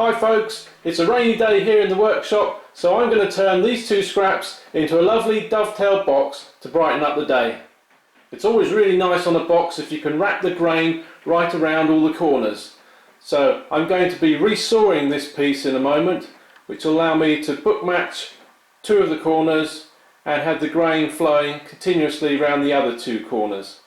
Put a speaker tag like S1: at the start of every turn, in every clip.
S1: Hi folks, it's a rainy day here in the workshop, so I'm going to turn these two scraps into a lovely dovetail box to brighten up the day. It's always really nice on a box if you can wrap the grain right around all the corners. So I'm going to be resawing this piece in a moment, which will allow me to book match two of the corners and have the grain flowing continuously around the other two corners.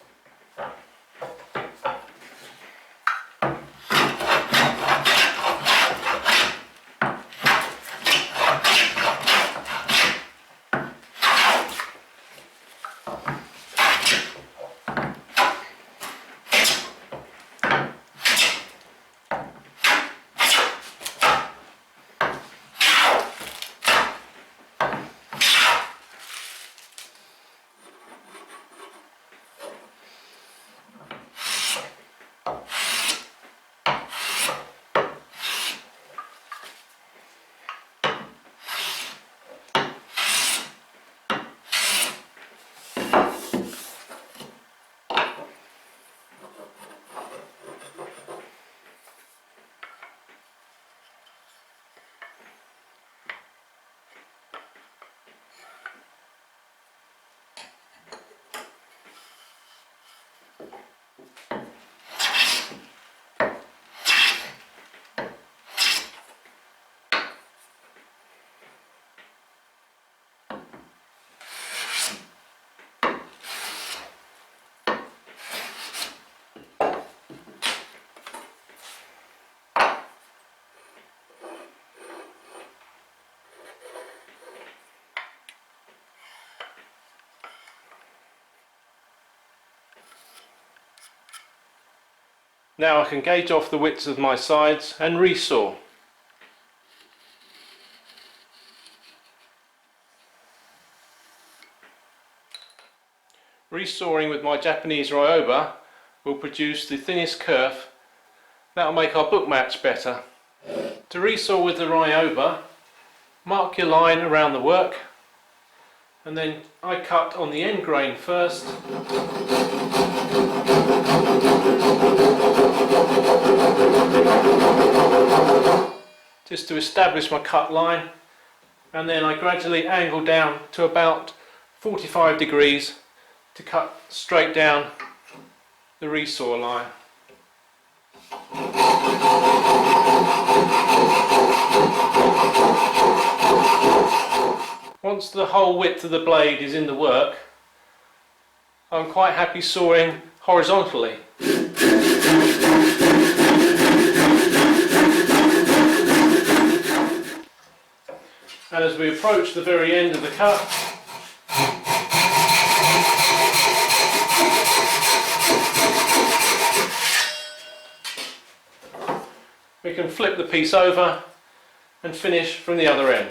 S1: Now I can gauge off the widths of my sides and resaw. Resawing with my Japanese Ryoba will produce the thinnest kerf. That will make our book match better. To resaw with the Ryoba, mark your line around the work, and then I cut on the end grain first. Just to establish my cut line, and then I gradually angle down to about 45 degrees to cut straight down the resaw line. Once the whole width of the blade is in the work, I'm quite happy sawing horizontally. And as we approach the very end of the cut, we can flip the piece over and finish from the other end.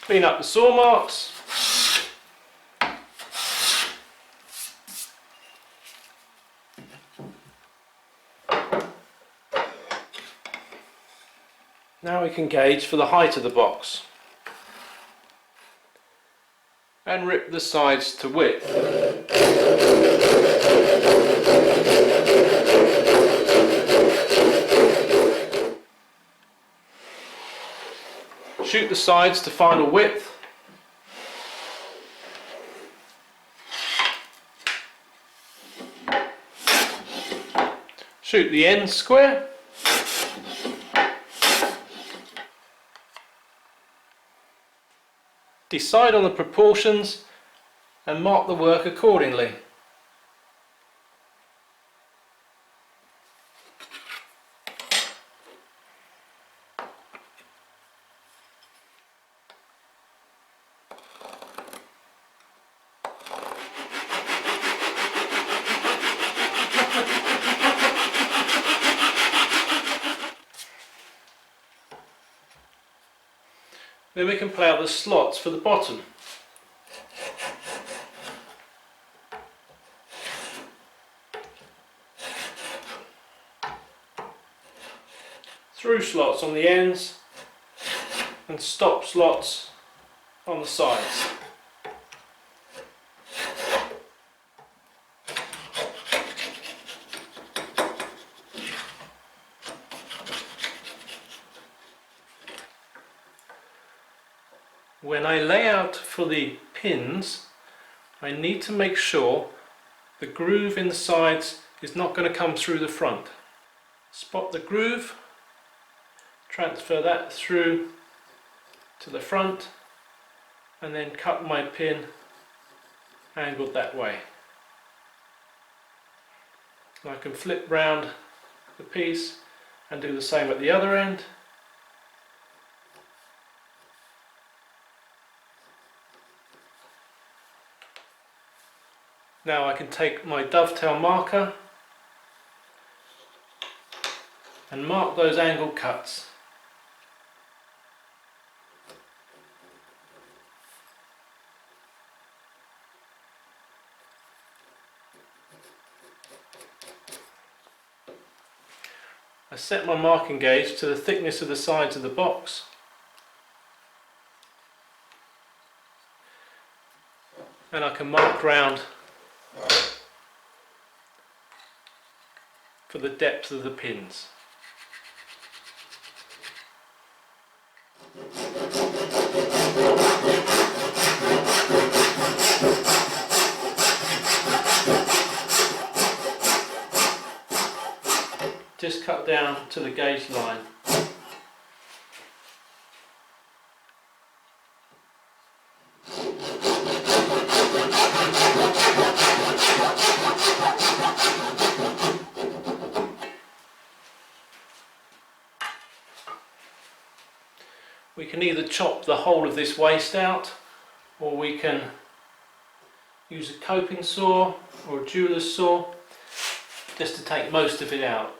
S1: Clean up the saw marks. Now we can gauge for the height of the box and rip the sides to width. Shoot the sides to final width. Shoot the ends square. Decide on the proportions and mark the work accordingly. Then we can plough the slots for the bottom. Through slots on the ends and stop slots on the sides. When I lay out for the pins, I need to make sure the groove in the sides is not going to come through the front. Spot the groove, transfer that through to the front, and then cut my pin angled that way. I can flip round the piece and do the same at the other end. Now I can take my dovetail marker and mark those angled cuts. I set my marking gauge to the thickness of the sides of the box. And I can mark round for the depth of the pins. Just cut down to the gauge line. We can either chop the whole of this waste out, or we can use a coping saw or a jeweler's saw just to take most of it out.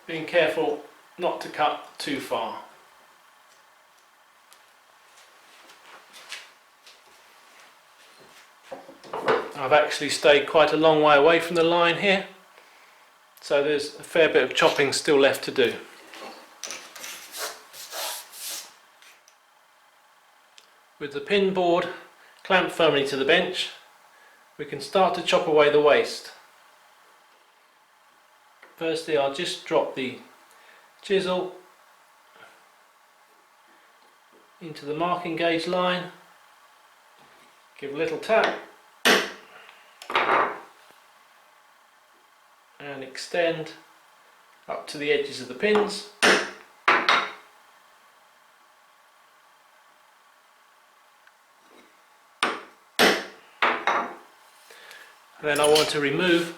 S1: Being careful not to cut too far. I've actually stayed quite a long way away from the line here, so there's a fair bit of chopping still left to do. With the pin board clamped firmly to the bench, we can start to chop away the waste. Firstly, I'll just drop the chisel into the marking gauge line, give a little tap and extend up to the edges of the pins. And then I want to remove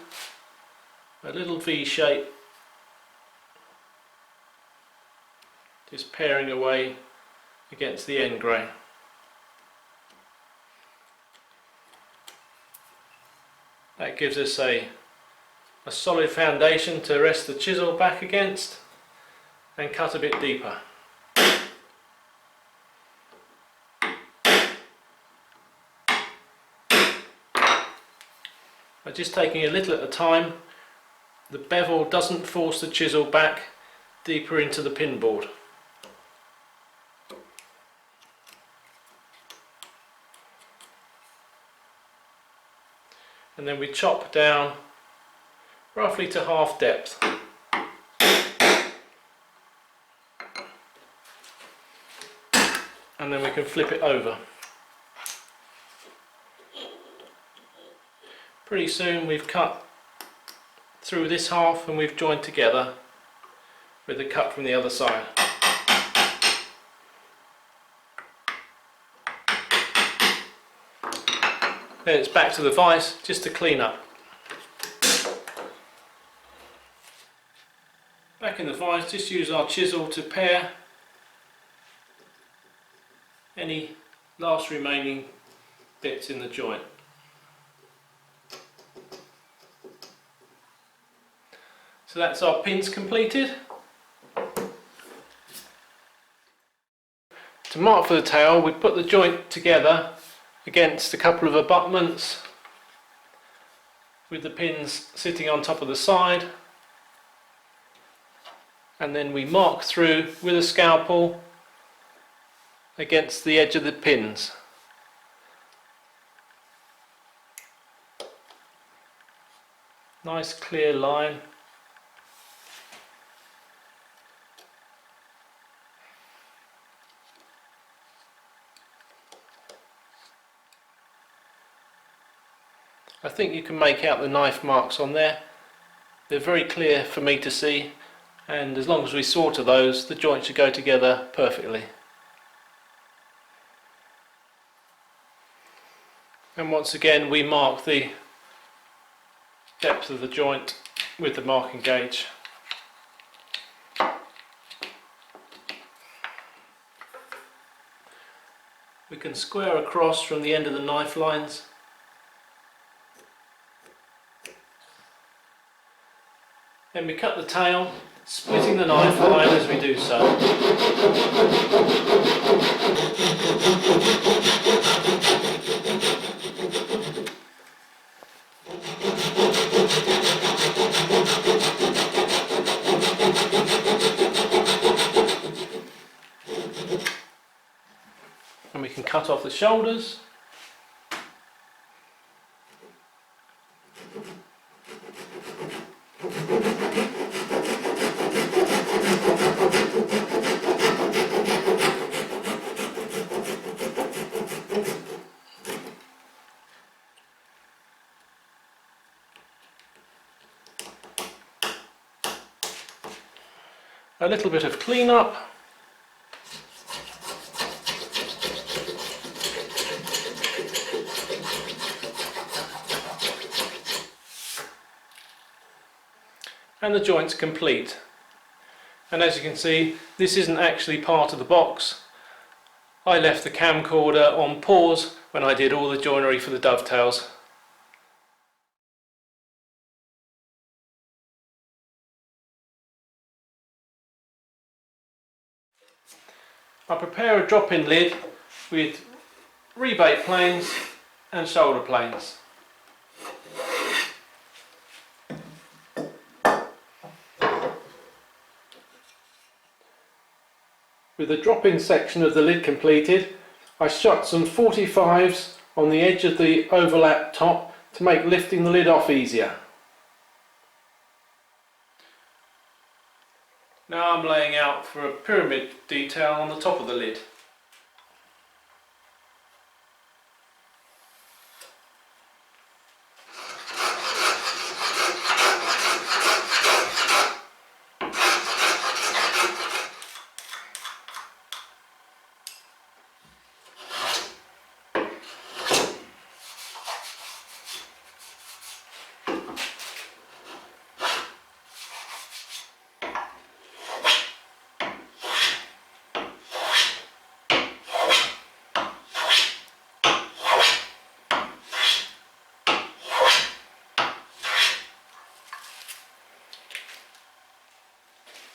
S1: a little V shape, just paring away against the end grain. That gives us a solid foundation to rest the chisel back against and cut a bit deeper. By just taking a little at a time, the bevel doesn't force the chisel back deeper into the pin board. And then we chop down roughly to half depth. And then we can flip it over. Pretty soon we've cut through this half and we've joined together with the cut from the other side. Then it's back to the vise just to clean up. Back in the vise, just use our chisel to pare any last remaining bits in the joint. So that's our pins completed. To mark for the tail, we put the joint together against a couple of abutments with the pins sitting on top of the side, and then we mark through with a scalpel against the edge of the pins. Nice clear line. I think you can make out the knife marks on there. They're very clear for me to see, and as long as we solder those, the joint should go together perfectly. And once again we mark the depth of the joint with the marking gauge. We can square across from the end of the knife lines. Then we cut the tail, splitting the knife line as we do so. And we can cut off the shoulders. A little bit of clean-up. And the joint's complete. And as you can see, this isn't actually part of the box. I left the camcorder on pause when I did all the joinery for the dovetails. I prepare a drop-in lid with rebate planes and shoulder planes. With the drop-in section of the lid completed, I shot some 45s on the edge of the overlap top to make lifting the lid off easier. Now I'm laying out for a pyramid detail on the top of the lid.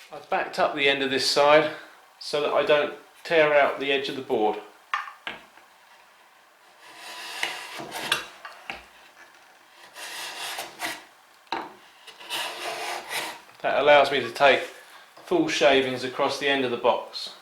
S1: I've backed up the end of this side so that I don't tear out the edge of the board. That allows me to take full shavings across the end of the box.